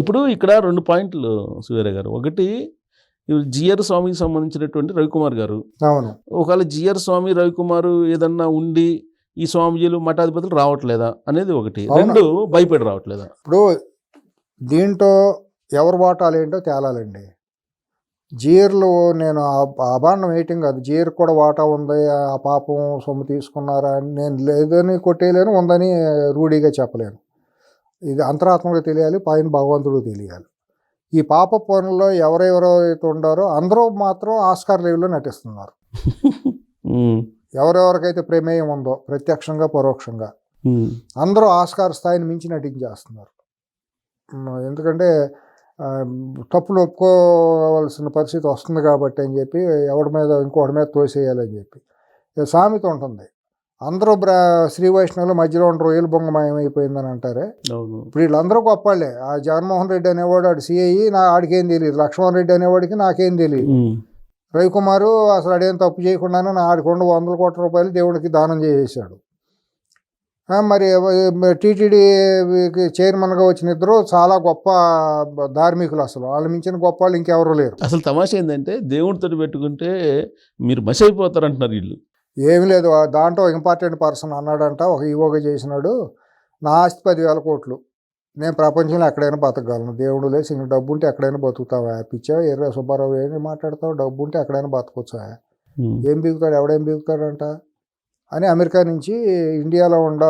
ఇప్పుడు ఇక్కడ 2 పాయింట్లు సూర్య గారు. ఒకటి జిఆర్ స్వామికి సంబంధించినటువంటి రవికుమార్ గారు. అవును. ఒకవేళ జిఆర్ స్వామి, రవికుమార్ ఏదన్నా ఉండి ఈ స్వామీజీలు మఠాధిపతులు రావట్లేదా అనేది ఒకటి. అవును. 2 భయపడి రావట్లేదా? ఇప్పుడు దీంట్లో ఎవరు వాటాలు ఏంటో తేలాలండి. జీర్లు నేను అభాండం వేయటం కాదు, జీర్ కూడా వాటా ఉంది, ఆ పాపం సొమ్ము తీసుకున్నారా అని నేను లేదని కొట్టేయలేను, ఉందని రూఢీగా చెప్పలేను. ఇది అంతరాత్మకు తెలియాలి, పైన భగవంతుడు తెలియాలి. ఈ పాప పనుల్లో ఎవరెవరైతే ఉండారో అందరూ మాత్రం ఆస్కార్ లెవెల్లో నటిస్తున్నారు. ఎవరెవరికైతే ప్రమేయం ఉందో ప్రత్యక్షంగా పరోక్షంగా అందరూ ఆస్కార్ స్థాయిని మించి నటించేస్తున్నారు. ఎందుకంటే తప్పులు ఒప్పుకోవాల్సిన పరిస్థితి వస్తుంది కాబట్టి అని చెప్పి ఎవడి మీద ఇంకోటి మీద తోసేయాలని చెప్పి సామెత ఉంటుంది. అందరూ శ్రీ వైష్ణవులు మధ్యలో ఉన్న రొయ్యలు బొంగమయమైపోయిందని అంటారే. ఇప్పుడు వీళ్ళందరూ గొప్పవాళ్ళే. ఆ జగన్మోహన్ రెడ్డి అనేవాడు ఆడు సిఐ, ఆడికేం తెలియదు. లక్ష్మణ్ రెడ్డి అనేవాడికి నాకేం తెలియదు. రవికుమారు అసలు ఆడేం తప్పు చేయకుండానే ఆడికొండ 100 కోట్ల రూపాయలు దేవుడికి దానం చేసేసాడు. మరి టీటీడీ చైర్మన్గా వచ్చిన ఇద్దరు చాలా గొప్ప ధార్మికులు. అసలు వాళ్ళు మించిన గొప్ప వాళ్ళు ఇంకెవరు లేరు. అసలు తమాషా ఏంటంటే దేవుడితో పెట్టుకుంటే మీరు మసి అయిపోతారు అంటున్నారు వీళ్ళు. ఏమి లేదు, దాంట్లో ఇంపార్టెంట్ పర్సన్ అన్నాడంట, ఒక ఈవోగా చేసినాడు, నా ఆస్తి 10,000 కోట్లు, నేను ప్రపంచంలో ఎక్కడైనా బతకగలను, దేవుడు లేసి ఇంక డబ్బు ఉంటే ఎక్కడైనా బతుకుతావా, పిచ్చావా ఎర్ర సుబ్బారావు ఏమి మాట్లాడతావు, డబ్బు ఉంటే ఎక్కడైనా బతకొచ్చా, ఏం బీగుతాడు, ఎవడేం బీగుతాడంట అని అమెరికా నుంచి ఇండియాలో ఉన్న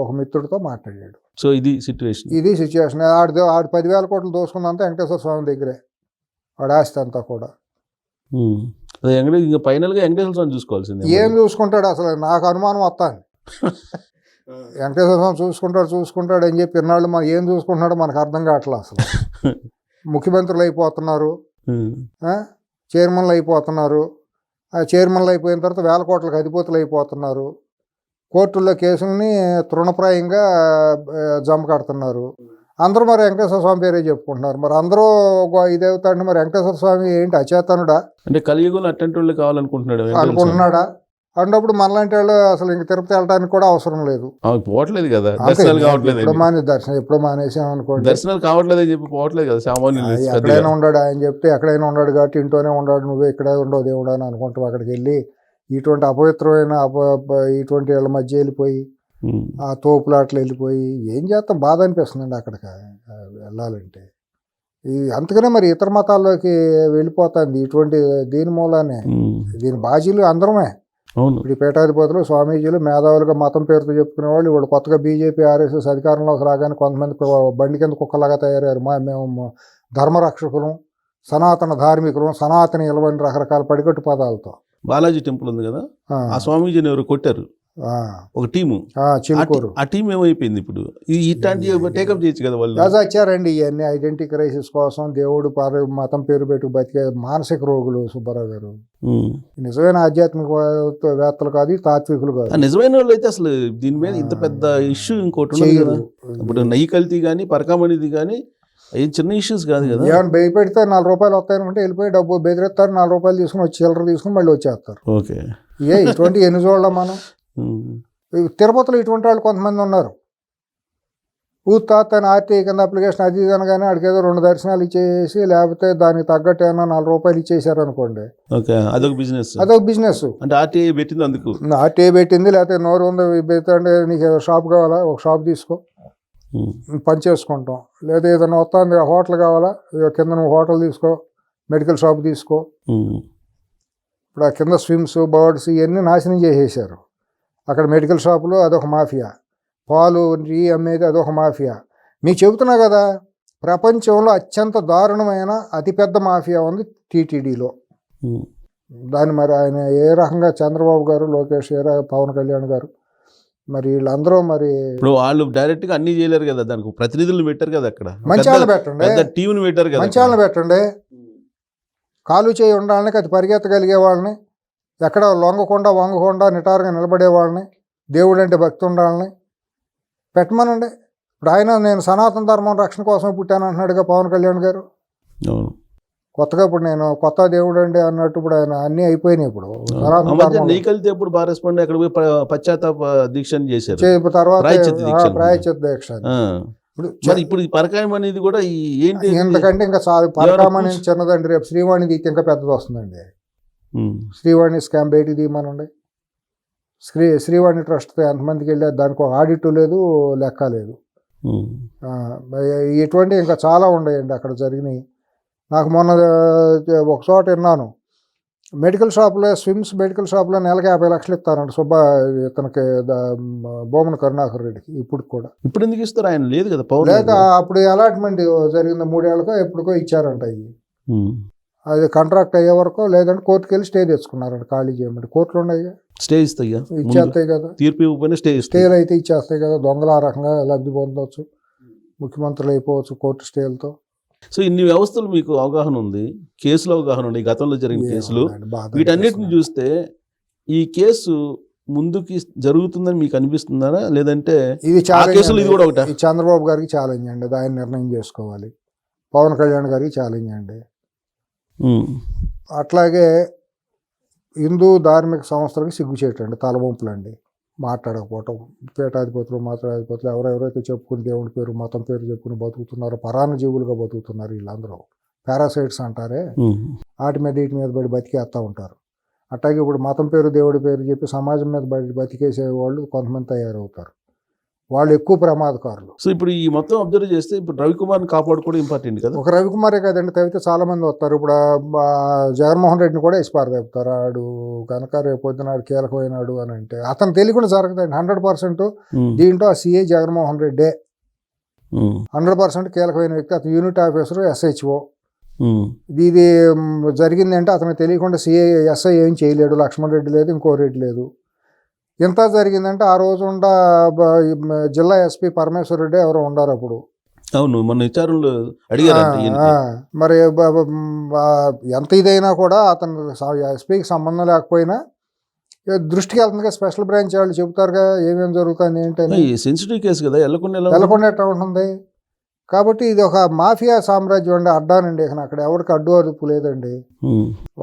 ఒక మిత్రుడితో మాట్లాడాడు. సో ఇది సిచ్యువేషన్. ఆడు 10,000 కోట్లు దోసుకుందంతా వెంకటేశ్వర స్వామి దగ్గరే, వాడు ఆస్తి అంతా కూడా. ఫైనల్గా వెంకటేశ్వర స్వామి చూసుకోవాల్సింది. ఏం చూసుకుంటాడు అసలు, నాకు అనుమానం వస్తాను. వెంకటేశ్వర స్వామి చూసుకుంటాడు అని చెప్పి ఇన్నాళ్ళు మనం ఏం చూసుకుంటున్నాడో మనకు అర్థం కావట్లేదు. అసలు ముఖ్యమంత్రులు అయిపోతున్నారు, చైర్మన్లు అయిపోతున్నారు, ఆ చైర్మన్లు అయిపోయిన తర్వాత 1,000 కోట్లకు అధిపతులు అయిపోతున్నారు, కోర్టుల్లో కేసుల్ని తృణప్రాయంగా జమ కడుతున్నారు. అందరూ మరి వెంకటేశ్వర స్వామి పేరే చెప్పుకుంటున్నారు. మరి అందరూ ఇదేవుతాడు, మరి వెంకటేశ్వర స్వామి ఏంటి అచేతనుడా, అంటే కలియుగంలో అట్టంటి వాళ్ళు కావాలనుకుంటున్నాడు అనుకుంటున్నాడా? అన్నప్పుడు మనలాంటి వాళ్ళు అసలు ఇంక తిరుపతి వెళ్ళడానికి కూడా అవసరం లేదు. పోవట్లేదు కదా, దర్శనం ఎప్పుడో మానేసాం అనుకోండి, దర్శనాలు కావట్లేదు అని చెప్పి పోవట్లేదు కదా. సామాన్యులు ఎక్కడైనా ఉన్నాడు, ఆయన చెప్తే ఎక్కడైనా ఉన్నాడు కాబట్టి ఇంట్లోనే ఉన్నాడు, నువ్వే ఇక్కడే ఉండవు దేవుడు అని అనుకుంటావు. అక్కడికి వెళ్ళి ఇటువంటి అపవిత్రమైన ఇటువంటి వాళ్ళ మధ్య వెళ్ళిపోయి ఆ తోపులాట్లు వెళ్ళిపోయి ఏం చేస్తాం, బాధ అనిపిస్తుందండి అక్కడికి వెళ్ళాలంటే. ఇది అందుకనే మరి ఇతర మతాల్లోకి వెళ్ళిపోతుంది ఇటువంటి దీని మూలానే. దీని బాజీలు అందరమే. ఇప్పుడు పీఠాధిపతులు, స్వామీజీలు, మేధావులుగా మతం పేరుతో చెప్పుకునే వాళ్ళు ఇప్పుడు కొత్తగా బీజేపీ, ఆర్ఎస్ఎస్ అధికారంలోకి రాగానే కొంతమంది బండి కింద కుక్కలాగా తయారయ్యారు. మేము ధర్మరక్షకులం, సనాతన ధార్మికులం, సనాతన ఇలవని రకరకాల పడికట్టు పదాలతో. బాలాజీ టెంపుల్ ఉంది కదా, ఆ స్వామీజీని ఎవరు కొట్టారు ఒక టీము, చిలుకూరు. ఆ టీం ఏమైపోయింది ఇప్పుడు? ఇట్లాంటి టేకప్ చేయొచ్చు కదా వాళ్ళు. వచ్చారండి ఇవన్నీ ఐడెంటిటీ క్రైసిస్ కోసం దేవుడు మతం పేరు పెట్టు బతికే మానసిక రోగులు సుబ్బారావు గారు. నిజమైన ఆధ్యాత్మిక వేత్తలు కాదు, తాత్వికులు కాదు. నిజమైన వాళ్ళు అయితే అసలు దీని మీద ఇంత పెద్ద ఇష్యూ ఇంకోటి ఉండదు. ఇప్పుడు నెయ్యి కల్తీ కానీ పరకామణిది కానీ అవి చిన్న ఇష్యూస్ కాదు కదా. ఏమైనా భయపెడితే 4 రూపాయలు వస్తాయనుకుంటే వెళ్ళిపోయి డబ్బు బెదిరిస్తారు, 4 రూపాయలు తీసుకుని వచ్చి చిల్లర తీసుకుని మళ్ళీ వచ్చేస్తారు. ఓకే, ఇటువంటి ఎన్ని చూడలేం మనం. తిరుపతిలో ఇటువంటి వాళ్ళు కొంతమంది ఉన్నారు. పూర్తాతని ఆర్టీఐ కింద అప్లికేషన్ అది ఇది అనగానే ఆడికి ఏదో 2 దర్శనాలు ఇచ్చేసి, లేకపోతే దానికి తగ్గట్టు ఏమన్నా 4 రూపాయలు ఇచ్చేసారు అనుకోండి, అదొక బిజినెస్. అంటే ఆర్టీఐ పెట్టింది, అందుకు ఆర్టీఐ పెట్టింది. లేకపోతే నోరు ఉంది అంటే నీకు షాప్ కావాలా, ఒక షాప్ తీసుకో, పని చేసుకుంటాం. లేదా ఏదైనా వస్తుంది హోటల్ కావాలా, కింద నువ్వు హోటల్ తీసుకో, మెడికల్ షాప్ తీసుకో. ఇప్పుడు ఆ కింద స్విమ్స్, బర్డ్స్ ఇవన్నీ నాశనం చేసేసారు. అక్కడ మెడికల్ షాపులు అదొక మాఫియా, పాలు టీ అమ్మేది అదొక మాఫియా. మీకు చెబుతున్నా కదా, ప్రపంచంలో అత్యంత దారుణమైన అతిపెద్ద మాఫియా ఉంది టీటీడీలో. దాన్ని మరి ఆయన ఏ రకంగా చంద్రబాబు గారు, లోకేష్, పవన్ కళ్యాణ్ గారు, మరి వీళ్ళందరూ మరి ఇప్పుడు వాళ్ళు డైరెక్ట్ గా అన్ని చేయలేరు కదా, దానికి ప్రతినిధులు పెట్టారు కదా, అక్కడ మంచాలను పెట్టండి, టీంని పెట్టారు కదా, మంచాలను పెట్టండి. కాలు చేయి ఉండాలని, అది పరిగెత్తగలిగే వాళ్ళని, ఎక్కడ వంగకుండా నిటారుగా నిలబడే వాళ్ళని, దేవుడు అంటే భక్తి ఉండాలని పెట్టమనండి. ఇప్పుడు ఆయన నేను సనాతన ధర్మం రక్షణ కోసం పుట్టాను అంటున్నాడుగా పవన్ కళ్యాణ్ గారు. కొత్తగా ఇప్పుడు నేను కొత్త దేవుడు అండి అన్నట్టు ఇప్పుడు ఆయన అన్నీ అయిపోయినాయి. ఇప్పుడు ఎప్పుడు బాగా రెస్పాండ్, అక్కడ పశ్చాత్తాప దీక్ష చేశారు, తర్వాత ప్రాయశ్చిత్త దీక్ష. మరి ఇప్పుడు ఈ పరకాయం అనేది కూడా ఈ ఏంటి ఎందుకంటే ఇంకా పరకామని చిన్నదండి, రేపు శ్రీవాణి తీస్తే ఇంకా పెద్దది వస్తుందండి. శ్రీవాణి స్కామ్ బయటికి తీయమనండి. శ్రీవాణి ట్రస్ట్ ఎంతమందికి వెళ్ళారు, దానికి ఒక ఆడిట్ లేదు, లెక్క లేదు. ఇటువంటి ఇంకా చాలా ఉన్నాయండి అక్కడ జరిగినాయి. నాకు మొన్న ఒక చోట విన్నాను, మెడికల్ షాప్లో స్విమ్స్ మెడికల్ షాప్లో నెలకి 50 లక్షలు ఇస్తారంట ఇతనికి బొమ్మన కరుణాకర్ రెడ్డికి. ఇప్పుడు కూడా ఇప్పుడు ఎందుకు ఇస్తారు, ఆయన లేదు కదా లేక అప్పుడు అలాట్మెంట్ జరిగింది 3 ఏళ్ళకో ఎప్పుడుకో ఇచ్చారంట. అది కాంట్రాక్ట్ అయ్యే వరకు, లేదంటే కోర్టుకు వెళ్ళి స్టే తెచ్చుకున్నారంట ఖాళీ చేయమంటే. కోర్టులు ఉన్నాయి, స్టే ఇస్తాయి, ఇచ్చేస్తాయి కదా. తీర్పు ఇవ్వకపోయినా స్టేలు అయితే ఇచ్చేస్తాయి కదా. దొంగలు ఆ రకంగా లబ్ధి పొందవచ్చు, ముఖ్యమంత్రులు అయిపోవచ్చు కోర్టు స్టేలతో. సో ఇన్ని వ్యవస్థలు మీకు అవగాహన ఉంది, కేసులు అవగాహన ఉంది, గతంలో జరిగిన కేసులు, వీటన్నిటిని చూస్తే ఈ కేసు ముందుకి జరుగుతుందని మీకు అనిపిస్తుందా, లేదంటే ఇది కేసులు ఇది కూడా ఒకటి చంద్రబాబు గారికి ఛాలెంజ్ అండి, అది ఆయన నిర్ణయం చేసుకోవాలి. పవన్ కళ్యాణ్ గారికి ఛాలెంజ్ అండి. అట్లాగే హిందూ ధార్మిక సంస్థలకు సిగ్గుచేటండి, తలవంపులు అండి, మాట్లాడకపోవటం. పీఠాధిపతులు మాట్లాడాధిపతులు ఎవరెవరైతే చెప్పుకుని దేవుడి పేరు మతం పేరు చెప్పుకుని బతుకుతున్నారో, పరాన్న జీవులుగా బతుకుతున్నారు వీళ్ళందరూ. పారాసైట్స్ అంటారే, వాటి మీద వీటి మీద పడి బతికేస్తూ ఉంటారు. అట్లాగే ఇప్పుడు మతం పేరు దేవుడి పేరు చెప్పి సమాజం మీద బతికేసే వాళ్ళు కొంతమంది తయారవుతారు, వాళ్ళు ఎక్కువ ప్రమాదకారులు. సో ఇప్పుడు ఈ మొత్తం అబ్జర్వ్ చేస్తే ఇప్పుడు రవికుమార్ని కాపాడుకోవడం ఇంపార్టెంట్ కదా. ఒక రవికుమారే కదండి, తవ్వితే చాలా మంది వస్తారు. ఇప్పుడు జగన్మోహన్ రెడ్డిని కూడా ఇసుపారు తప్పుతారు. ఆడు కనుక రేపు పొద్దునాడు కీలకమైనాడు అని అంటే అతను తెలియకుండా జరగదండి. 100% దీంట్లో ఆ సిఐ జగన్మోహన్ రెడ్డే 100% కీలకమైన వ్యక్తి. అతను యూనిట్ ఆఫీసర్, SHO. ఇది జరిగిందంటే అతను తెలియకుండా సిఐ SI ఏం చేయలేడు. లక్ష్మణ్ రెడ్డి లేదు, ఇంకో రెడ్డి లేదు. ఎంత జరిగిందంటే ఆ రోజు జిల్లా SP పరమేశ్వర రెడ్డి ఎవరో ఉండారు అప్పుడు. అవును, మొన్న విచారణలో అడిగారు. మరి ఎంత ఇదైనా కూడా అతను SPకి సంబంధం లేకపోయినా దృష్టికి వెళ్తుంది. స్పెషల్ బ్రాంచ్ వాళ్ళు చెబుతారుగా ఏమేమి జరుగుతుంది ఏంటని. సెన్సిటివ్ కేసు కదా, వెళ్ళకుండా ఎట్లా ఉంటుంది. కాబట్టి ఇది ఒక మాఫియా సామ్రాజ్యం అండి, అడ్డానండి. అక్కడ ఎవరికి అడ్డు అదుపు లేదండి.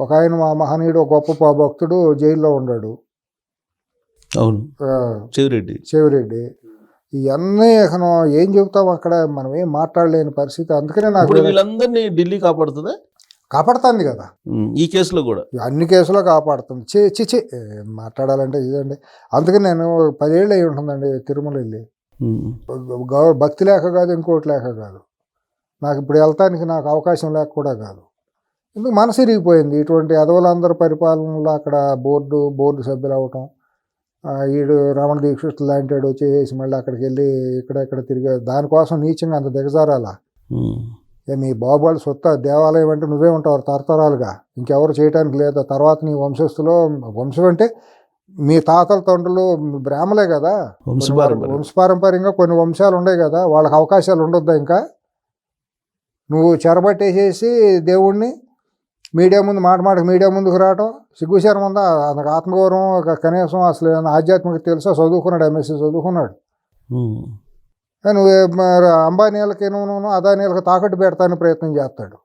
ఒక ఆయన మా మహనీయుడు, గొప్ప భక్తుడు జైల్లో ఉన్నాడు. అవును, చెవిరెడ్డి. ఇవన్నీ ఏం చెబుతాం అక్కడ, మనం ఏం మాట్లాడలేని పరిస్థితి. అందుకనే నాకు వీళ్ళందరినీ ఢిల్లీ కాపాడుతుందా? కాపాడుతుంది కదా, ఈ కేసులో కూడా, అన్ని కేసులో కాపాడుతుంది. చిచి మాట్లాడాలంటే ఇదండి. అందుకని నేను 10 ఏళ్ళు అయి ఉంటుందండి తిరుమల వెళ్ళి. భక్తి లేక కాదు, ఇంకోటి లేక కాదు, నాకు ఇప్పుడు వెళ్తానికి నాకు అవకాశం లేక కూడా కాదు. ఎందుకు మనసు ఇరిగిపోయింది. ఇటువంటి అదవులందరూ పరిపాలనలో అక్కడ బోర్డు సభ్యులు అవటం, ఈడు రమణ దీక్షితులు లాంటి వాడు వచ్చేసి మళ్ళీ అక్కడికి వెళ్ళి ఇక్కడ తిరిగే దానికోసం నీచంగా అంత దిగజారాలా? మీ బాబు వాళ్ళు సొత్త దేవాలయం అంటే నువ్వే ఉంటావు తరతరాలుగా, ఇంకెవరు చేయడానికి లేదా? తర్వాత నీ వంశం అంటే మీ తాతల తండ్రులు బ్రాహ్మలే కదా, వంశపారంపర్యంగా కొన్ని వంశాలు ఉన్నాయి కదా, వాళ్ళకి అవకాశాలు ఉండొద్దా? ఇంకా నువ్వు చెరబట్టేసేసి దేవుణ్ణి మీడియా ముందు మాటకు మీడియా ముందుకు రావటం సిగ్గుచారం ఉందా? అతనికి ఆత్మగౌరవం కనీసం అసలు ఆధ్యాత్మిక తెలుసా? చదువుకున్నాడు, MSc చదువుకున్నాడు. నువ్వు అంబానీలకి నువ్వు అదానీలకు తాకట్టు పెడతానికి ప్రయత్నం చేస్తాడు.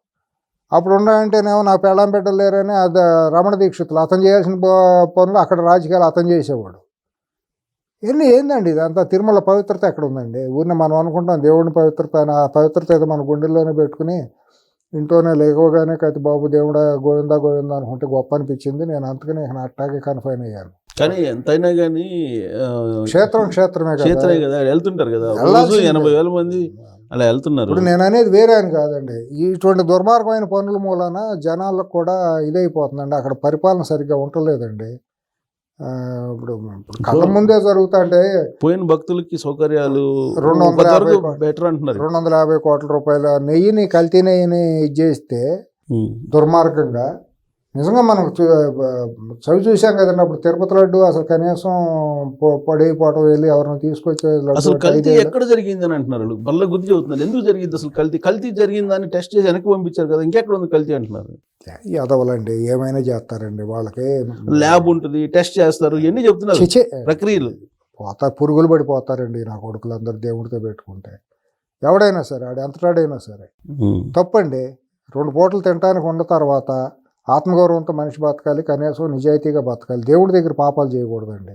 అప్పుడు ఉన్నాయంటేనేమో నా పెళ్ళాం బిడ్డలు లేరని అది రమణ దీక్షితులు అతను చేయాల్సిన పనులు అక్కడ రాజకీయాలు అతను చేసేవాడు. ఏందండి ఇదంతా? తిరుమల పవిత్రత ఎక్కడ ఉందండి? ఊరిని మనం అనుకుంటాం దేవుడిని పవిత్రత, ఆ పవిత్రత ఏదో మన గుండెల్లోనే పెట్టుకుని ఇంట్లోనే లేకపోగానే కతి బాబు దేవుడా గోవిందా అనుకుంటే గొప్ప అనిపించింది. నేను అందుకని అట్టాగే కన్ఫైన్ అయ్యాను. కానీ ఎంతైనా కానీ క్షేత్రమే కదా, వెళ్తుంటారు కదా, 80,000 మంది అలా వెళ్తున్నారు. ఇప్పుడు నేను అనేది వేరే అని కాదండి, ఇటువంటి దుర్మార్గమైన పనుల మూలన జనాలకు కూడా ఇదైపోతుందండి. అక్కడ పరిపాలన సరిగ్గా ఉండలేదండి. ఇప్పుడు కళ్ళ ముందే జరుగుతుంటే పోయిన భక్తులకి సౌకర్యాలు 250 కోట్ల రూపాయల నెయ్యిని, కల్తీ నెయ్యిని ఇచ్చేస్తే దుర్మార్గంగా. నిజంగా మనం చవి చూసాం కదండి అప్పుడు తిరుపతి లడ్డు అసలు కనీసం పడైపోవటం, వెళ్ళి ఎవరిని తీసుకొచ్చే అసలు కల్తీ ఎక్కడ జరిగింది అని అంటున్నారు. మళ్ళీ గుర్తు చెబుతున్నారు, ఎందుకు జరిగింది అసలు కల్తీ జరిగిందని టెస్ట్ చేసి వెనక్కి పంపించారు కదా, ఇంకెక్కడ ఉంది కల్తీ అంటున్నారు. ఎదవలండి, ఏమైనా చేస్తారండి. వాళ్ళకి ల్యాబ్ ఉంటుంది, టెస్ట్ చేస్తారు, ఇవన్నీ చెప్తున్నారు ప్రక్రియలు. పురుగులు పడిపోతారండి నా కొడుకులందరూ దేవుడితో పెట్టుకుంటే. ఎవడైనా సరే, ఆడు ఎంతటాడైనా సరే తప్పండి. 2 పూటలు తినడానికి ఉన్న తర్వాత ఆత్మగౌరవంతో మనిషి బతకాలి, కనీసం నిజాయితీగా బతకాలి. దేవుడి దగ్గర పాపాలు చేయకూడదండి.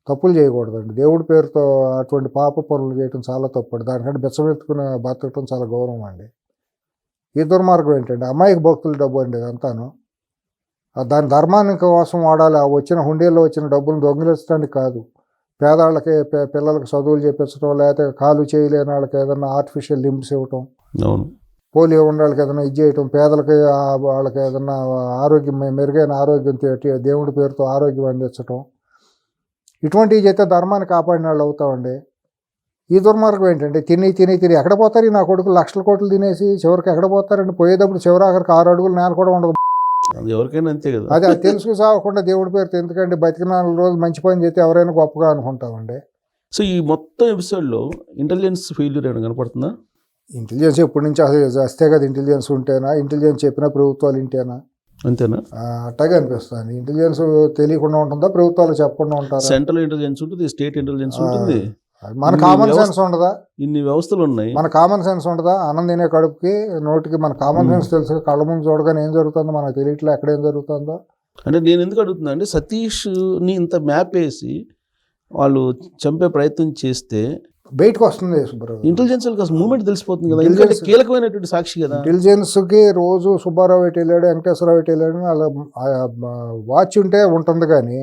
తప్పులు చేయకూడదండి. దేవుడి పేరుతో అటువంటి పాప పనులు చేయటం చాలా తప్పండి. దానికంటే బెచ్చమెత్తుకుని బతకటం చాలా గౌరవం అండి. ఈ దుర్మార్గం ఏంటండి? అమ్మాయికి భక్తుల డబ్బు అండి ఇదంతాను. దాని ధర్మానికి కోసం వాడాలి. ఆ వచ్చిన హుండీల్లో వచ్చిన డబ్బులు దొంగిలించడానికి కాదు. పేదవాళ్ళకి పిల్లలకి చదువులు చెప్పించడం, లేకపోతే కాలు చేయలేని వాళ్ళకి ఏదైనా ఆర్టిఫిషియల్ లింబ్స్ ఇవ్వటం, అవును, పోలియో ఉన్న వాళ్ళకి ఏదైనా ఇది చేయటం, పేదలకి వాళ్ళకి ఏదైనా ఆరోగ్యం మెరుగైన ఆరోగ్యం దేవుడి పేరుతో ఆరోగ్యం అందించటం, ఇటువంటివి చేస్తే ధర్మాన్ని కాపాడిన వాళ్ళు అవుతామండి. ఈ దుర్మార్గం ఏంటంటే తిని ఎక్కడ పోతారు నా కొడుకు? లక్షల కోట్లు తినేసి చివరికి ఎక్కడ పోతారండి? పోయేటప్పుడు చివరి ఆఖరికి 6 అడుగులు నేల కూడా ఉండదు. అది ఎవరికైనా అంతే కదా. అది తెలుసుకు సాగకుండా దేవుడి పేరుతో ఎందుకంటే బతికిన రోజు మంచి పని చేస్తే ఎవరైనా గొప్పగా అనుకుంటామండి. సో ఈ మొత్తం ఎపిసోడ్లో ఇంటెలిజెన్స్ ఫెయిల్యూర్ ఏమైనా కనపడుతుందా? ఇంటెలిజెన్స్ ఎప్పటి నుంచి వస్తే కదా ఇంటెలిజెన్స్ ఉంటేనా? ఇంటెలిజెన్స్ చెప్పిన ప్రభుత్వాలు ఇంటేనా? అంతేనా? అట్టగా అనిపిస్తుంది. ఇంటెలిజెన్స్ తెలియకుండా ఉంటుందా? ప్రభుత్వాలు చెప్పకుండా ఉంటారా? సెంట్రల్ ఇంటెలిజెన్స్ ఉంటుంది, స్టేట్ ఇంటెలిజెన్స్ ఉంటుంది. మన కామన్ సెన్స్ ఉండదా? ఇన్ని వ్యవస్థలు ఉన్నాయి. మన కామన్ సెన్స్ ఉండదా? అన్నం తినే కడుపుకి నోటికి మన కామన్ సెన్స్ తెలుసు. కళ్ళ ముందు చూడగానే ఏం జరుగుతుందో మనకు తెలియట్లే, ఎక్కడ ఏం జరుగుతుందో. అంటే నేను ఎందుకు అడుగుతున్నా అంటే సతీష్ని ఇంత మ్యాప్ వేసి వాళ్ళు చంపే ప్రయత్నం చేస్తే బయటకు వస్తుంది సుబ్బారావు. ఇంటెలిజెన్స్ మూమెంట్ తెలిసిపోతుంది కదా, ఎందుకంటే కీలకమైనటువంటి సాక్షి కదా. ఇంటెలిజెన్స్కి రోజు సుబ్బారావు ఎటు వెళ్ళాడు, వెంకటేశ్వరరావు ఎటు వెళ్ళాడు అలా వాచ్ ఉంటే ఉంటుంది. కానీ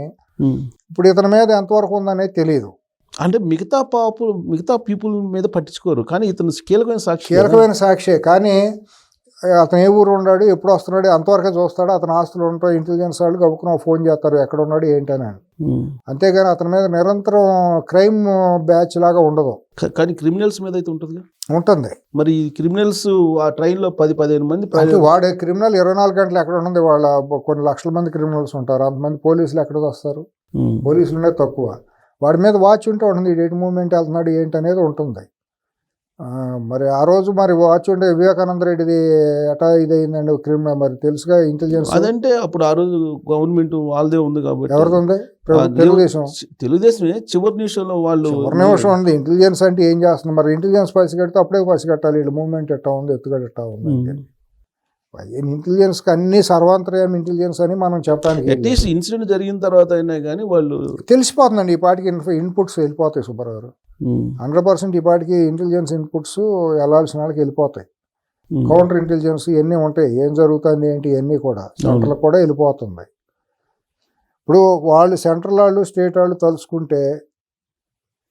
ఇప్పుడు ఇతని మీద ఎంతవరకు ఉందనేది తెలియదు. అంటే మిగతా పీపుల్ మీద పట్టించుకోరు, కానీ ఇతను కీలకమైన సాక్షి. కానీ అతను ఏ ఊరు ఉన్నాడు, ఎప్పుడు వస్తున్నాడు అంతవరకే చూస్తాడు. అతను ఆస్తులు ఉంటాయి. ఇంటెలిజెన్స్ వాళ్ళు గబుక్కున ఫోన్ చేస్తారు ఎక్కడ ఉన్నాడు ఏంటని. అంతేగాని అతని మీద నిరంతరం క్రైమ్ బ్యాచ్ లాగా ఉండదు. కానీ క్రిమినల్స్ మీద అయితే ఉంటుంది. మరి క్రిమినల్స్ ఆ ట్రైన్లో 10-15 మంది వాడే క్రిమినల్ 24 గంటలు ఎక్కడ ఉంటుంది? వాళ్ళ కొన్ని లక్షల మంది క్రిమినల్స్ ఉంటారు. అంతమంది పోలీసులు ఎక్కడ వస్తారు? పోలీసులు అనేది తక్కువ. వాడి మీద వాచ్ ఉంటే ఉంటుంది. ఎటు మూవ్మెంట్ వెళ్తున్నాడు ఏంటి అనేది ఉంటుంది. మరి ఆ రోజు మరి వాచ్ ఉంటే వివేకానంద రెడ్డిది ఎటా ఇదైందండి క్రిమినల్. మరి తెలుసుగా ఇంటెలిజెన్స్. అదంటే అప్పుడు ఆ రోజు గవర్నమెంట్ వాళ్ళదే ఉంది కాబట్టి. ఎవరిది ఉంది? తెలుగుదేశమే. చివరి నిమిషంలో వాళ్ళు ఉంది. ఇంటెలిజెన్స్ అంటే ఏం చేస్తుంది? మరి ఇంటెలిజెన్స్ పసిగడితే అప్పుడే పసిగట్టాలి వీళ్ళు మూవ్మెంట్ ఎట్టా ఉంది, ఎత్తుగడ ఎట్టా ఉంది. ఇంటెలిజెన్స్కి అన్ని సర్వాంతర్యం ఇంటెలిజెన్స్ అని మనం చెప్పడానికి అట్లీస్ట్ ఇన్సిడెంట్ జరిగిన తర్వాత అయినా కానీ వాళ్ళు తెలిసిపోతుందండి. ఈ పాటికి ఇన్పుట్స్ వెళ్ళిపోతాయి సుబ్బారావు. 100% ఈ పాటికి ఇంటెలిజెన్స్ ఇన్పుట్స్ వెళ్ళాల్సిన వాళ్ళకి వెళ్ళిపోతాయి. కౌంటర్ ఇంటెలిజెన్స్ ఇవన్నీ ఉంటాయి. ఏం జరుగుతుంది ఏంటి ఇవన్నీ కూడా సెంట్రల్ కూడా వెళ్ళిపోతుంది. ఇప్పుడు వాళ్ళు సెంట్రల్ వాళ్ళు స్టేట్ వాళ్ళు తలుచుకుంటే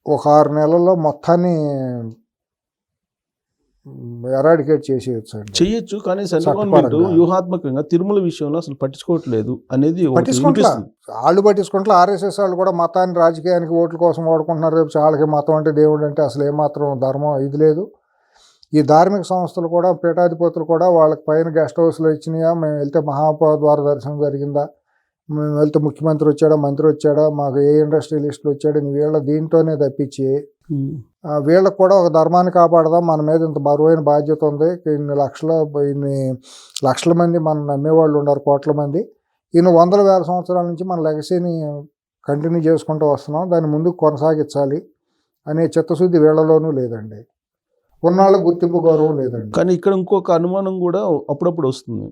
ఒక 6 నెలల్లో మొత్తాన్ని ఎరాడికేట్ చేయొచ్చు. కానీ సెంట్రల్ గవర్నమెంట్ వ్యూహాత్మకంగా తిరుమల విషయంలో అసలు పట్టించుకోవట్లేదు అనేది వాళ్ళు పట్టించుకుంటే ఆర్ఎస్ఎస్ వాళ్ళు కూడా మతాన్ని రాజకీయానికి ఓట్ల కోసం వాడుకుంటున్నారు. రేపు చాలాకి మతం అంటే దేవుడు అంటే అసలు ఏమాత్రం ధర్మం ఇది లేదు. ఈ ధార్మిక సంస్థలు కూడా పీఠాధిపతులు కూడా వాళ్ళకి పైన గెస్ట్ హౌస్లో ఇచ్చినాయా, మేము వెళ్తే మహాద్వార దర్శనం జరిగిందా, మేము వెళ్తే ముఖ్యమంత్రి వచ్చాడా, మంత్రి వచ్చాడా, మాకు ఏ ఇండస్ట్రియలిస్టులు వచ్చాడు, వీళ్ళ దీంట్లోనే తప్పించి వీళ్ళకి కూడా ఒక ధర్మాన్ని కాపాడదాం, మన మీద ఇంత బరువైన బాధ్యత ఉంది, ఇన్ని లక్షల మంది మనం నమ్మేవాళ్ళు ఉన్నారు, కోట్ల మంది, ఈయన 100,000 సంవత్సరాల నుంచి మన లెగసీని కంటిన్యూ చేసుకుంటూ వస్తున్నాం, దాన్ని ముందుకు కొనసాగించాలి అనే చిత్తశుద్ధి వీళ్ళలోనూ లేదండి. కొన్నాళ్ళకు గుర్తింపు గౌరవం లేదండి. కానీ ఇక్కడ ఇంకొక అనుమానం కూడా అప్పుడప్పుడు వస్తుంది,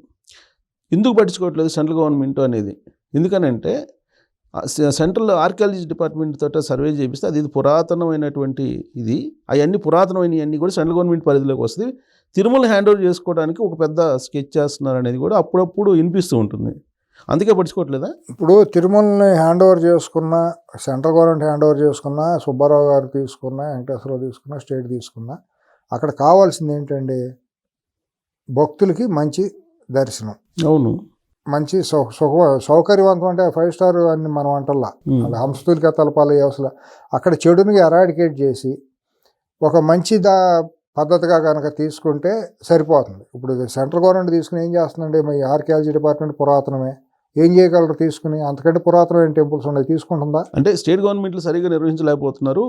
ఎందుకు పట్టించుకోవట్లేదు సెంట్రల్ గవర్నమెంట్ అనేది. ఎందుకనంటే సెంట్రల్ ఆర్కియాలజీ డిపార్ట్మెంట్ తోట సర్వే చేపిస్తే అది పురాతనమైనటువంటి ఇది, అవన్నీ పురాతనమైనవన్నీ కూడా సెంట్రల్ గవర్నమెంట్ పరిధిలోకి వస్తుంది. తిరుమల హ్యాండ్ ఓవర్ చేసుకోవడానికి ఒక పెద్ద స్కెచ్ చేస్తున్నారు అనేది కూడా అప్పుడప్పుడు వినిపిస్తూ ఉంటుంది. అందుకే పట్టించుకోవట్లేదా? ఇప్పుడు తిరుమలని హ్యాండ్ ఓవర్ చేసుకున్న, సెంట్రల్ గవర్నమెంట్ హ్యాండ్ ఓవర్ చేసుకున్న, సుబ్బారావు గారు తీసుకున్న, వెంకటేశ్వరరావు తీసుకున్న, స్టేట్ తీసుకున్న, అక్కడ కావాల్సింది ఏంటండి? భక్తులకి మంచి దర్శనం, అవును, మంచి సౌకర్యవంతం అంటే 5 స్టార్ అని మనం అంటల్లా, అది హంసతులిక తలపాలి అసలు. అక్కడ చెడుని ఎరాడికేట్ చేసి ఒక మంచి పద్ధతిగా కనుక తీసుకుంటే సరిపోతుంది. ఇప్పుడు సెంట్రల్ గవర్నమెంట్ తీసుకుని ఏం చేస్తుందండి? మీ ఆర్కియాలజీ డిపార్ట్మెంట్ పురాతనమే, ఏం చేయగలరు తీసుకుని? అంతకంటే పురాతనమైన టెంపుల్స్ ఉన్నాయి, తీసుకుంటుందా? అంటే స్టేట్ గవర్నమెంట్లు సరిగ్గా నిర్వహించలేకపోతున్నారు,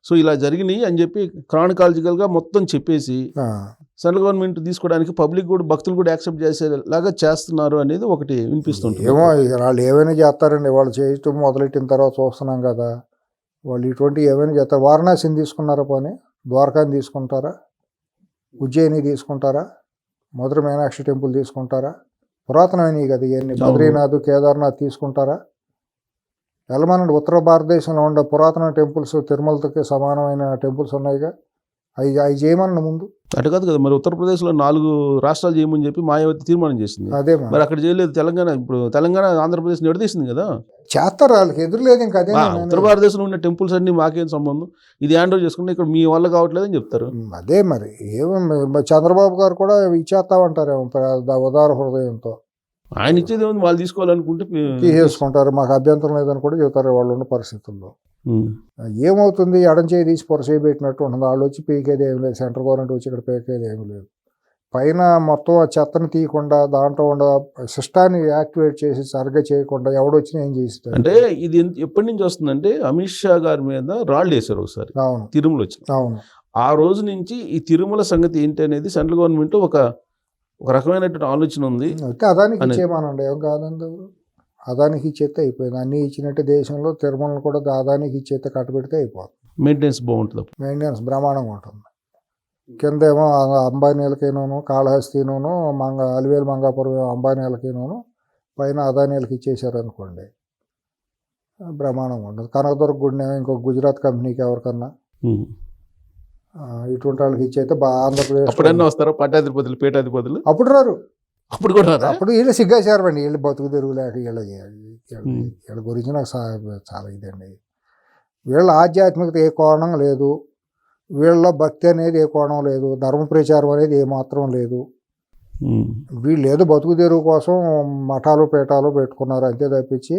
సో ఇలా జరిగినాయి అని చెప్పి క్రానికాలజికల్గా మొత్తం చెప్పేసి సెంట్రల్ గవర్నమెంట్ తీసుకోవడానికి పబ్లిక్ కూడా, భక్తులు కూడా యాక్సెప్ట్ చేసేలాగా చేస్తున్నారు అనేది ఒకటి వినిపిస్తుంటుంది. ఏమో వాళ్ళు ఏమైనా చేస్తారండి, వాళ్ళు చేయటం మొదలెట్టిన తర్వాత చూస్తున్నాం కదా, వాళ్ళు ఇటువంటి ఏమైనా చేస్తారు. వారణాసిని తీసుకున్నారా, పోనీ ద్వారకాని తీసుకుంటారా, ఉజ్జయిని తీసుకుంటారా, మధుర మీనాక్షి టెంపుల్ తీసుకుంటారా? పురాతనమైనవి కదా ఇవన్నీ. బద్రీనాథ్, కేదార్నాథ్ తీసుకుంటారా? వెళ్ళమనండి. ఉత్తర భారతదేశంలో ఉండే పురాతన టెంపుల్స్ తిరుమలకి సమానమైన టెంపుల్స్ ఉన్నాయిగా, అవి చేయమనండి ముందు. అటు కాదు కదా, మరి ఉత్తరప్రదేశ్లో 4 రాష్ట్రాలు చేయమని చెప్పి మాయావతి తీర్మానం చేసింది. అదే మరి అక్కడ చేయలేదు. తెలంగాణ, ఇప్పుడు తెలంగాణ ఆంధ్రప్రదేశ్ విడదీసింది కదా. చేస్తారు, వాళ్ళకి ఎదురులేదు ఇంకా. అదే ఉత్తర భారతదేశంలో ఉన్న టెంపుల్స్ అన్ని మాకేం సంబంధం, ఇది హ్యాండ్ ఓవర్ చేసుకుంటే ఇక్కడ మీ వల్ల కావట్లేదు అని చెప్తారు. అదే మరి చంద్రబాబు గారు కూడా ఇచ్చేస్తామంటారేమో ఉదార హృదయంతో. ఆయన ఇచ్చేది ఏముంది, వాళ్ళు తీసుకోవాలనుకుంటే తీసేసుకుంటారు, మాకు అభ్యంతరం లేదని కూడా చెబుతారు వాళ్ళు ఉన్న పరిస్థితుల్లో. ఏమవుతుంది, ఎడం చేయి తీసి పొరచేయి పెట్టినట్టు ఉంటుంది. వాళ్ళు వచ్చి పీకేది ఏమి లేదు, సెంట్రల్ గవర్నమెంట్ వచ్చి ఇక్కడ పీకేది ఏమి లేదు. పైన మొత్తం ఆ చెత్తను తీయకుండా దాంట్లో ఉన్న సిస్టాన్ని యాక్టివేట్ చేసి సరిగ్గా చేయకుండా ఎవడొచ్చినా ఏం చేస్తారు. అంటే ఇది ఎప్పటి నుంచి వస్తుందంటే అమిత్ షా గారి మీద రాళ్ళు వేశారు ఒకసారి. అవును, తిరుమల వచ్చి. అవును. ఆ రోజు నుంచి ఈ తిరుమల సంగతి ఏంటి అనేది సెంట్రల్ గవర్నమెంట్ ఒక రకమైనటువంటి ఆలోచన ఉంది. అయితే అదానికి ఇచ్చేయమనండి, ఏం కాదండి. అదానికి ఇచ్చేస్తే అయిపోయింది. అన్నీ ఇచ్చినట్టు దేశంలో తిరుమలను కూడా అదానికి ఇచ్చేస్తే కట్టబెడితే అయిపోతుంది. మెయింటెనెన్స్ బాగుంటుంది, మెయింటెనెన్స్ బ్రహ్మాండంగా ఉంటుంది. కిందేమో అంబానీలకినూను, కాళహస్తినూను, అలివేలు మంగాపురం అంబానీలకినూను, పైన అదానీలకి ఇచ్చేసారనుకోండి, బ్రహ్మాండంగా ఉంటుంది. కనకదుర్గ గుడిని ఇంకో గుజరాత్ కంపెనీకి ఎవరికన్నా ఇటువంటి వాళ్ళకి ఇచ్చేస్తే ఆంధ్రప్రదేశ్ అప్పుడన్నా వస్తారా పట్టాధిపతులు, పీఠాధిపతులు? అప్పుడు రారు. అప్పుడు కూడా అప్పుడు వీళ్ళు సిగ్గాచారండి, వీళ్ళు బతుకు తెరుగు లేక వీళ్ళ గురించి నాకు చాలా ఇదండి. వీళ్ళ ఆధ్యాత్మికత ఏ కోణం లేదు, వీళ్ళలో భక్తి అనేది ఏ కోణం లేదు, ధర్మ ప్రచారం అనేది ఏమాత్రం లేదు. వీళ్ళు ఏదో బతుకు తెరువు కోసం మఠాలు పీఠాలు పెట్టుకున్నారు అంతే తప్పించి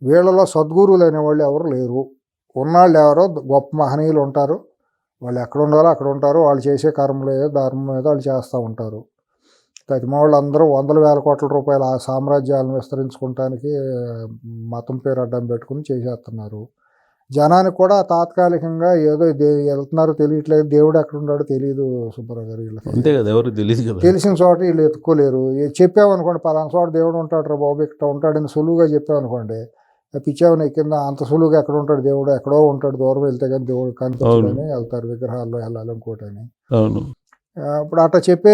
వీళ్ళలో సద్గురువులు అనేవాళ్ళు ఎవరు లేరు. ఉన్నాళ్ళు ఎవరో గొప్ప మహనీయులు ఉంటారు, వాళ్ళు ఎక్కడ ఉండాలో అక్కడ ఉంటారు, వాళ్ళు చేసే కర్మలు ఏదో ధర్మం ఏదో వాళ్ళు చేస్తూ ఉంటారు. తదిమ వాళ్ళు అందరూ 100,000 కోట్ల రూపాయలు ఆ సామ్రాజ్యాలను విస్తరించుకోవటానికి మతం పేరు అడ్డం పెట్టుకుని చేసేస్తున్నారు. జనానికి కూడా తాత్కాలికంగా ఏదో వెళ్తున్నారో తెలియట్లేదు, దేవుడు ఎక్కడ ఉన్నాడో తెలియదు సుబ్బారావు గారు. వీళ్ళకి అంతే కదా, ఎవరు తెలియదు కదా. తెలిసిన చోట వీళ్ళు ఎత్తుకోలేరు. చెప్పామనుకోండి పలానా చోట దేవుడు ఉంటాడు రా బాబు ఇక్కడ ఉంటాడని సులువుగా చెప్పామనుకోండి, పిచ్చావుని కింద అంత సులువుగా ఎక్కడ ఉంటాడు దేవుడు, ఎక్కడో ఉంటాడు, దూరం వెళ్తే కానీ దేవుడు కనిపించని వెళ్తారు, విగ్రహాల్లో వెళ్ళాలి ఇంకోటని. అవును. ఇప్పుడు అట్లా చెప్పే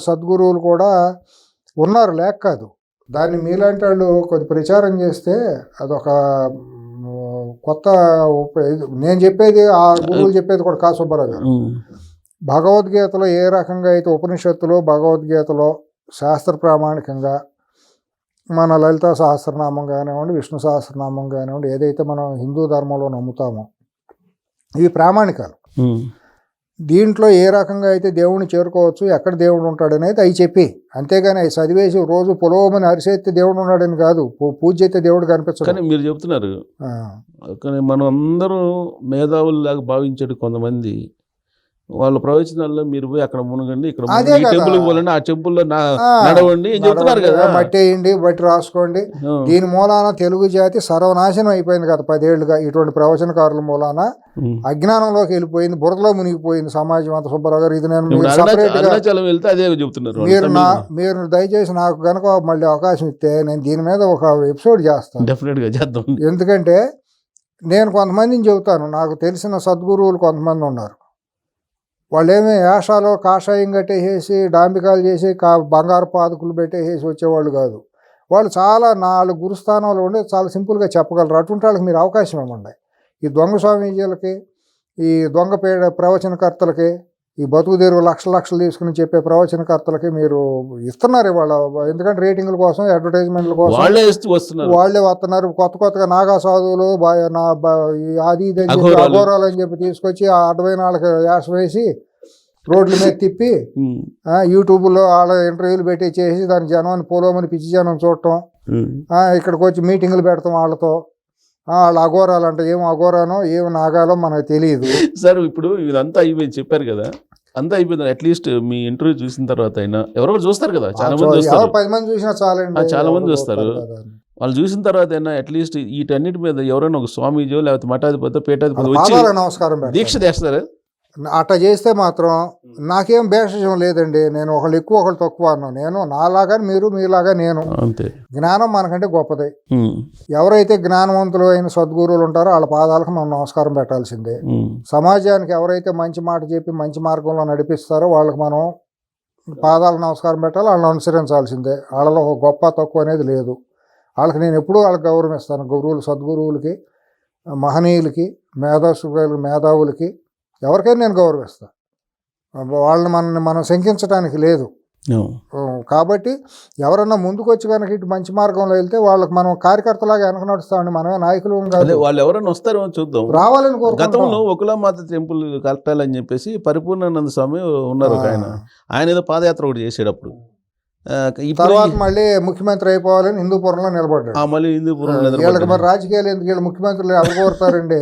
సద్గురువులు కూడా ఉన్నారు, లేక కాదు. దాన్ని మీలాంటి వాళ్ళు కొద్ది ప్రచారం చేస్తే అదొక కొత్త నేను చెప్పేది ఆ గురువులు చెప్పేది కూడా కాదు సుబ్బారావు గారు. భగవద్గీతలో ఏ రకంగా అయితే ఉపనిషత్తులో భగవద్గీతలో శాస్త్ర ప్రామాణికంగా మన లలితా సహస్రనామం కానివ్వండి, విష్ణు సహస్రనామం కానివ్వండి, ఏదైతే మనం హిందూ ధర్మంలో నమ్ముతామో ఇవి ప్రామాణికాలు. దీంట్లో ఏ రకంగా అయితే దేవుడిని చేరుకోవచ్చు, ఎక్కడ దేవుడు ఉంటాడు అనేది అవి చెప్పి, అంతేగాని అవి చదివేసి రోజు పొలవమని అరిసేస్తే దేవుడు ఉన్నాడని కాదు, పూజ అయితే దేవుడు కనిపించదు. కానీ మీరు చెప్తున్నారు, కానీ మనం అందరూ మేధావుల్లాగా భావించాడు కొంతమంది. వాళ్ళ ప్రవచనాల్లో మీరు పోయి అక్కడ మునగండి, ఇక్కడ టెంపుల్ పోలండి, ఆ టెంపుల్లో నడవండి చెప్తున్నారు కదా, మట్టి వేయండి, బట్టి రాసుకోండి. దీని మూలాన తెలుగు జాతి సర్వనాశనం అయిపోయింది కదా 10 ఏళ్లుగా. ఇటువంటి ప్రవచనకారుల మూలాన అజ్ఞానంలోకి వెళ్ళిపోయింది, బురదలో మునిగిపోయింది సమాజం అంతా. సుబ్బారావు గారు ఇది నేను వెళ్తే అదే చెప్తున్నారు. మీరు దయచేసి నాకు కనుక మళ్ళీ అవకాశం ఇస్తే నేను దీని మీద ఒక ఎపిసోడ్ చేస్తాను, డెఫినెట్ గా చేద్దాం. ఎందుకంటే నేను కొంతమందిని చెబుతాను, నాకు తెలిసిన సద్గురువులు కొంతమంది ఉన్నారు. వాళ్ళు ఏమీ వేషాలు కాషాయం కట్టేసేసి డాంబికాలు చేసి బంగారు పాదుకులు పెట్టేసేసి వచ్చేవాళ్ళు కాదు. వాళ్ళు చాలా 4 గురుస్థానాలు ఉండి చాలా సింపుల్గా చెప్పగలరు. అటువంటి వాళ్ళకి మీరు అవకాశం ఇవ్వండి. ఈ దొంగ స్వామీజీలకి, ఈ దొంగ ప్రవచనకర్తలకి, ఈ బతుకు తెరువు లక్షలు తీసుకుని చెప్పే ప్రవచనకర్తలకి మీరు ఇస్తున్నారు ఇవాళ. ఎందుకంటే రేటింగ్ల కోసం, అడ్వర్టైజ్మెంట్ల కోసం వాళ్ళే వస్తున్నారు. కొత్తగా నాగా సాధువులు అది ఇది అఘోరాలు అని చెప్పి తీసుకొచ్చి ఆ అడ్డమైన వాళ్ళకి యాస వేసి రోడ్ల మీద తిప్పి యూట్యూబ్లో వాళ్ళ ఇంటర్వ్యూలు పెట్టి చేసి దాని జనాన్ని పోలోమని పిచ్చి జనం చూడటం, ఇక్కడికి వచ్చి మీటింగులు పెడతాం వాళ్ళతో. వాళ్ళు అఘోరాలు అంటే ఏం అఘోరానో ఏం నాగాలో మనకు తెలియదు సార్. ఇప్పుడు ఇదంతా అయిపోయింది చెప్పారు కదా, అంతా అయిపోయింది. అట్లీస్ట్ మీ ఇంటర్వ్యూ చూసిన తర్వాత అయినా ఎవరెవరు చూస్తారు కదా, చాలా మంది చూస్తారు, 10 మంది చూసినా చాలండి, చాలా మంది చూస్తారు. వాళ్ళు చూసిన తర్వాత అయినా అట్లీస్ట్ వీటన్నిటి మీద ఎవరైనా ఒక స్వామీజో లేకపోతే మఠాధిపతి పీఠాధిపతి వచ్చి నమస్కారం దీక్ష చేస్తారు. అట్లా చేస్తే మాత్రం నాకేం భేషజం లేదండి. నేను ఒకళ్ళు ఎక్కువ ఒకళ్ళు తక్కువ అన్నాను. నేను నాలాగా మీరు మీలాగా నేను. అంతే. జ్ఞానం మనకంటే గొప్పది. ఎవరైతే జ్ఞానవంతులు అయిన సద్గురువులు ఉంటారో వాళ్ళ పాదాలకు మనం నమస్కారం పెట్టాల్సిందే. సమాజానికి ఎవరైతే మంచి మాట చెప్పి మంచి మార్గంలో నడిపిస్తారో వాళ్ళకి మనం పాదాలకు నమస్కారం పెట్టాలి, వాళ్ళని అనుసరించాల్సిందే. వాళ్ళలో గొప్ప తక్కువ అనేది లేదు. వాళ్ళకి నేను ఎప్పుడూ వాళ్ళకి గౌరవం ఇస్తాను. గురువులు సద్గురువులకి మహనీయులకి, మేధావులకి ఎవరికైనా నేను గౌరవిస్తాను. వాళ్ళని మనం శంకించడానికి లేదు. కాబట్టి ఎవరన్నా ముందుకు వచ్చి కనుక ఇటు మంచి మార్గంలో వెళ్తే వాళ్ళకి మనం కార్యకర్తలాగా వెనక నడుస్తామండి. మనమే నాయకులు కాదు. వాళ్ళు ఎవరైనా వస్తారో చూద్దాం. రావాలని కోరుకుంటాం. గతంలో ఒకలామాత టెంపుల్ కట్టాలని చెప్పేసి పరిపూర్ణానంద స్వామి ఉన్నారు ఒక ఆయన ఏదో పాదయాత్ర ఒకటి చేసేటప్పుడు తర్వాత మళ్ళీ ముఖ్యమంత్రి అయిపోవాలని హిందూపురంలో నిలబడ్డాడు. మళ్ళీ హిందూపురం వీళ్ళకి మరి రాజకీయాలు ఎందుకు? వీళ్ళు ముఖ్యమంత్రులు ఎవరు కోరుతారండి?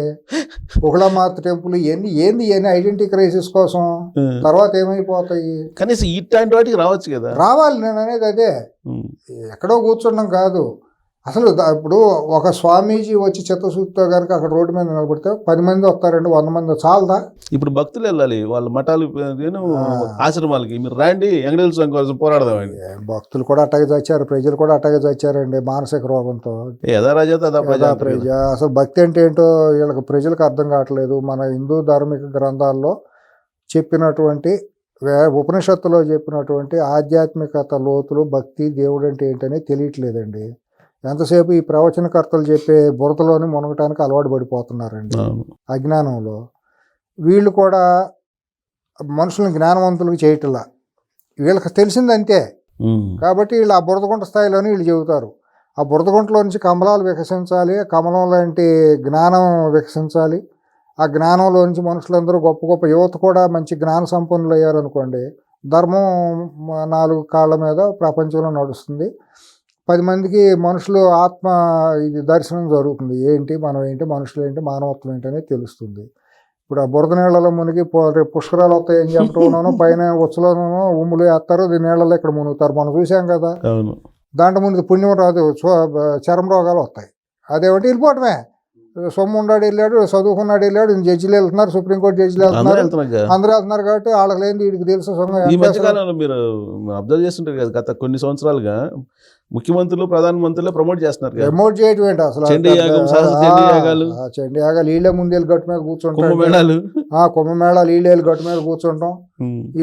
ఒకలామాత టెంపుల్ ఏంది ఐడెంటిటీ క్రైసిస్ కోసం. తర్వాత ఏమైపోతాయి? కనీసం ఇట్లాంటి వాటికి రావచ్చు కదా. రావాలి, నేను అనేది అదే. ఎక్కడో కూర్చుండం కాదు. అసలు ఇప్పుడు ఒక స్వామీజీ వచ్చి చిత్తశుద్ధితో కనుక అక్కడ రోడ్డు మీద నిలబడితే 10 మంది వస్తారండి, 100 మంది చాలదా? ఇప్పుడు భక్తులు వెళ్ళాలి వాళ్ళ మఠాలు ఆశ్రమాలకి. మీరు రాండి వెంకటేశ్వర స్వామి కోసం పోరాడదామండి. భక్తులు కూడా అట్టగే చచ్చారు, ప్రజలు కూడా అట్టగే చచ్చారండి మానసిక రోగంతో. ప్రజ అసలు భక్తి అంటే ఏంటో వీళ్ళకి ప్రజలకు అర్థం కావట్లేదు. మన హిందూ ధార్మిక గ్రంథాల్లో చెప్పినటువంటి ఉపనిషత్తులో చెప్పినటువంటి ఆధ్యాత్మికత లోతులు, భక్తి, దేవుడు అంటే ఏంటనే తెలియట్లేదండి. ఎంతసేపు ఈ ప్రవచనకర్తలు చెప్పే బురదలోని మునగటానికి అలవాటు పడిపోతున్నారండి అజ్ఞానంలో. వీళ్ళు కూడా మనుషులను జ్ఞానవంతులకు చేయటంలా, వీళ్ళకి తెలిసిందంతే. కాబట్టి వీళ్ళు ఆ బురదగుంట స్థాయిలోనే వీళ్ళు చెబుతారు. ఆ బురదగుంటలో నుంచి కమలాలు వికసించాలి, కమలం లాంటి జ్ఞానం వికసించాలి. ఆ జ్ఞానంలో నుంచి మనుషులందరూ గొప్ప గొప్ప యువత కూడా మంచి జ్ఞాన సంపన్నులు అయ్యారనుకోండి, ధర్మం 4 కాళ్ళ మీద ప్రపంచంలో నడుస్తుంది. 10 మందికి మనుషులు ఆత్మ ఇది దర్శనం జరుగుతుంది. ఏంటి మనం ఏంటి, మనుషులు ఏంటి, మానవత్వం ఏంటి అనేది తెలుస్తుంది. ఇప్పుడు ఆ బురద నీళ్ళలో మునిగి రేపు పుష్కరాలు వస్తాయి ఏం చెప్పడం, పైన ఉచ్చలోనూ ఉమ్ములు వేస్తారు, నీళ్ళలో ఇక్కడ మునుగుతారు. మనం చూసాం కదా. దాంట్లో ముందు పుణ్యం రాదు, చర్మ రోగాలు వస్తాయి. అదేమంటే వెళ్ళిపోవటమే. సొమ్ము ఉన్నాడు వెళ్ళాడు, చదువుకున్నాడు వెళ్ళాడు, జడ్జిలు వెళ్తున్నారు, సుప్రీంకోర్టు జడ్జిలు వెళ్తున్నారు, అందరూ వెళ్తున్నారు. కాబట్టి వాళ్ళకి లేని వీడికి తెలుసు. ఈ మధ్యకాలంలో మీరు అబ్జర్వ్ చేస్తుంటారు కదా, గత కొన్ని సంవత్సరాలుగా ముఖ్యమంత్రులు, ప్రధానమంత్రులు ప్రమోట్ చేస్తున్నారు. ప్రమోట్ చేయటం ఏంటి అసలు? చండీ యాగాలు వీళ్ళే ముందేళ్ళు గట్టు మీద కూర్చుంటాం. కుంభమేళాలు వీళ్ళేళ్ళు గట్టు మీద కూర్చుంటాం.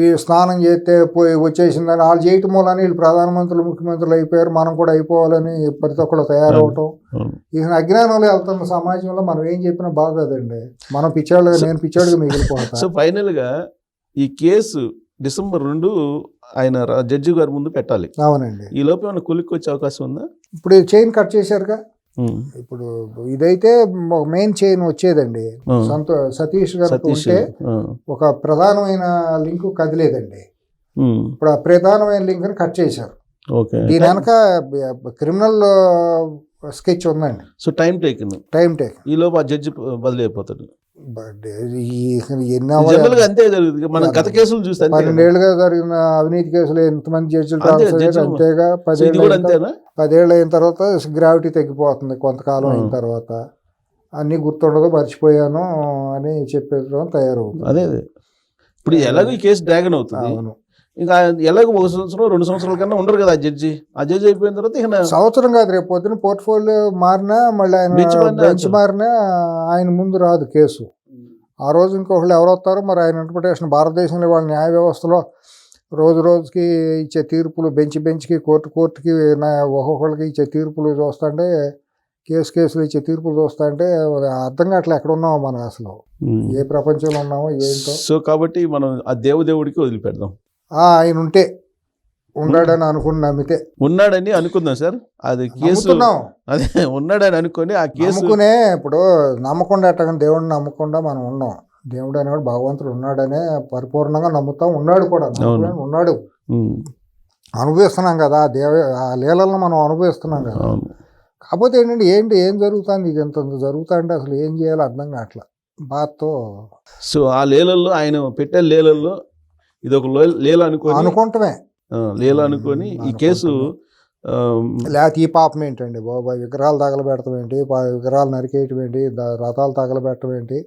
ఈ స్నానం చేస్తే పోయి వచ్చేసిందని వాళ్ళు చేయటం మూలని వీళ్ళు ప్రధానమంత్రులు, ముఖ్యమంత్రులు అయిపోయారు, మనం కూడా అయిపోవాలని ప్రతి ఒక్కళ్ళు తయారవటం. ఇక అజ్ఞానంలో వెళ్తున్న సమాజంలో మనం ఏం చెప్పినా బాగోదండి. మనం పిచ్చాడుగా, నేను పిచ్చాడుగా మిగిలిపోతాను. సో ఫైనల్ గా ఈ కేసు December 2 ఆయన జడ్జి గారి ముందు పెట్టాలి. అవునండి. ఈ లోపు ఏమైనా కొలిక్కి వచ్చే అవకాశం ఉందా? ఇప్పుడు చైన్ కట్ చేశారుగా. ఇప్పుడు ఇదైతే మెయిన్ చైన్ వచ్చేదండి. సతీష్ గారు ఉంటే ఒక ప్రధానమైన లింక్ కదిలేదండి. ఇప్పుడు ఆ ప్రధానమైన లింక్ ని కట్ చేశారు. దీని వెనక క్రిమినల్ స్కెచ్ ఉందండి. సో టైం టేకింగ్ ఈ లోపు ఆ జడ్జి బదిలీ అయిపోతాడు. అంతే జరుగుతుంది. మనం గత కేసులు చూస్తే 12 ఏళ్ళుగా జరిగిన అవినీతి కేసులు ఎంతమంది జడ్జిలు అంతేగా. 10 ఏళ్ళు అయిన తర్వాత గ్రావిటీ తగ్గిపోతుంది. కొంతకాలం అయిన తర్వాత అన్ని గుర్తుండదు, మర్చిపోయాను అని చెప్పేయడం తయారవుతుంది. అదే ఇప్పుడు ఎలాగో ఈ కేసు డ్రాగన్ అవుతుంది. అవును. ఇంకా ఎలాగో 1 సంవత్సరం 2 సంవత్సరాల కన్నా ఉండరు కదా ఆ జడ్జి అయిపోయిన తర్వాత ఇక సంవత్సరం కాదు, రేపు పొద్దున పోర్ట్ఫోలియో మారినా మళ్ళీ ఆయన బెంచ్ మారినా ఆయన ముందు రాదు కేసు. ఆ రోజు ఇంకొకళ్ళు ఎవరు వస్తారో మరి ఆయన ఇంటర్ప్రిటేషన్. భారతదేశంలో వాళ్ళ న్యాయ వ్యవస్థలో రోజుకి ఇచ్చే తీర్పులు, బెంచ్కి, కోర్టుకి ఒక్కొక్కళ్ళకి ఇచ్చే తీర్పులు చూస్తుంటే, కేసులు ఇచ్చే తీర్పులు చూస్తుంటే అర్థం కావట్లే ఎక్కడ ఉన్నామో మనం, అసలు ఏ ప్రపంచంలో ఉన్నామో ఏంటో. సో కాబట్టి మనం ఆ దేవుడికి వదిలిపెడదాం. ఆయన ఉంటే ఉన్నాడని నమ్మితే ఉన్నాడని అనుకుందాం సార్. అది కేసు అదే ఉన్నాడని అనుకుని ఆ కేసుకునే ఇప్పుడు నమ్మకుండా ఎట్టగా దేవుడిని నమ్మకుండా మనం ఉన్నాం. దేవుడు అనేవాడు భగవంతుడు ఉన్నాడనే పరిపూర్ణంగా నమ్ముతాం. ఉన్నాడు కూడా, ఉన్నాడు, అనుభవిస్తున్నాం కదా ఆ లీలలను మనం అనుభవిస్తున్నాం కదా. కాకపోతే ఏంటంటే ఏం జరుగుతుంది, ఇది ఎంత జరుగుతా అంటే అసలు ఏం చేయాలో అర్థం కావట్లా బాధతో. సో ఆ లీలల్లో ఆయన పెట్టే లీలల్లో ఇది ఒక లీల అనుకుంటమే లీల అనుకొని ఈ కేసు లేకపోతే ఈ పాపం ఏంటండి బాబాయ్, విగ్రహాలు తగలబెడతాం ఏంటి, విగ్రహాలు నరికేయటం ఏంటి, రథాలు తగలబెట్టడం ఏంటి,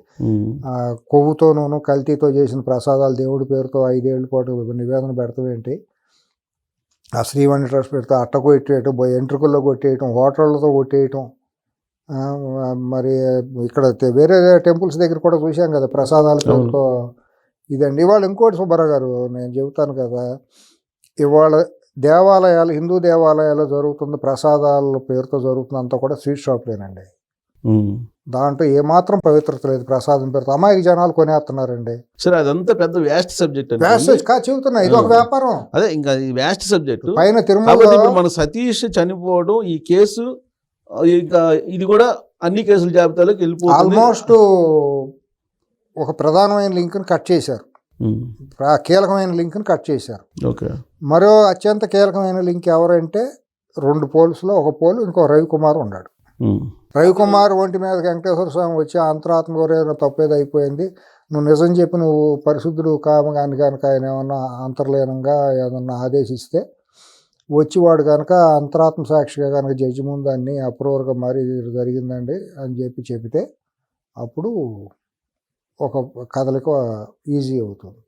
కొవ్వుతోనూ కల్తీతో చేసిన ప్రసాదాలు దేవుడి పేరుతో 5 ఏళ్ళ పాటు నివేదన పెడతాం ఏంటి, ఆ శ్రీవాణి ట్రస్ట్ పెడితే అట్ట కొట్టేయటం, ఎంట్రుకల్లో కొట్టేయటం, హోటళ్ళతో కొట్టేయటం. మరి ఇక్కడ వేరే టెంపుల్స్ దగ్గర కూడా చూసాం కదా ప్రసాదాల పేరుతో. ఇదండి ఇవాళ ఇంకోటి సుబ్బారావు గారు నేను చెబుతాను కదా, ఇవాళ దేవాలయాలు, హిందూ దేవాలయాల్లో జరుగుతుంది ప్రసాదాల పేరుతో జరుగుతుంది అంతా కూడా స్వీట్ షాప్లేనండి. దాంట్లో ఏమాత్రం పవిత్రత లేదు. ప్రసాదం పేరుతో అమాయక జనాలు కొనేస్తున్నారండి. సరే, అదంతా పెద్ద వ్యాస్ట్ సబ్జెక్ట్ చెబుతున్నా, ఇది ఒక వ్యాపారం. అదే ఇంకా ఈ వ్యాస్ట్ సబ్జెక్ట్. పైన తిరుమల కాబట్టి ఇప్పుడు మన సతీష్ చనిపోవడం ఈ కేసు ఇంకా ఇది కూడా అన్ని కేసుల జాబితాలోకి వెళ్ళిపోతుంది. ఆల్మోస్ట్ ఒక ప్రధానమైన లింక్ని కట్ చేశారు, కీలకమైన లింక్ని కట్ చేశారు. ఓకే. మరో అత్యంత కీలకమైన లింక్ ఎవరంటే 2 పోల్స్లో ఒక పోలు ఇంకో రవికుమార్ ఉన్నాడు. రవికుమార్ ఒంటి మీద వెంకటేశ్వర స్వామి వచ్చి అంతరాత్మ ఏదైనా తప్పేది అయిపోయింది, నువ్వు నిజం చెప్పి నువ్వు పరిశుద్ధుడు కామగాని కనుక ఆయన ఏమన్నా అంతర్లీనంగా ఏమన్నా ఆదేశిస్తే వచ్చివాడు కనుక అంతరాత్మ సాక్షిగా కనుక జడ్జి ముందు అన్ని అప్రూవర్గా మరి జరిగిందండి అని చెబితే అప్పుడు ఒక కదలిక ఈజీ అవుతుంది.